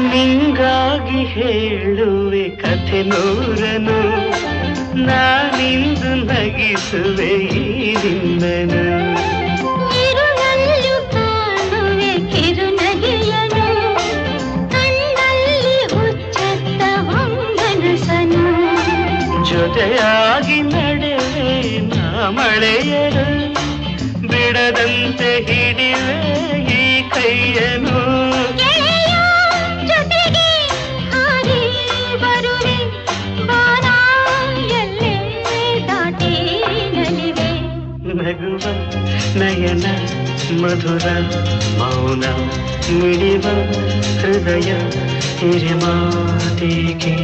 ನಿಂಗಾಗಿ ಹೇಳುವೆ ಕಥೆ ನೂರನು ನಾನಿಂದು ನಗಿಸುವೆ ಈ ನಿನ್ನನು ಇರುಳಲ್ಲೂ ಕಾಣುವೆ ಕಿರುನಗೆಯನು ಕಣ್ಣಲ್ಲಿ ಹುಚ್ಚತ್ತ ಹೊಂಗನಸನು ಜೊತೆಯಾಗಿ ನಡೆವೆ ನಾ ಮಳೆಯರು ಬಿಡದಂತೆ ಹಿಡಿವೆ ಈ ಕೈಯನು ನಗುವ ನಯನ ಮಧುರ ಮೌನ ಮಿಡಿವ ಹೃದಯ ಹಿರಿಮಾತಿಗೆ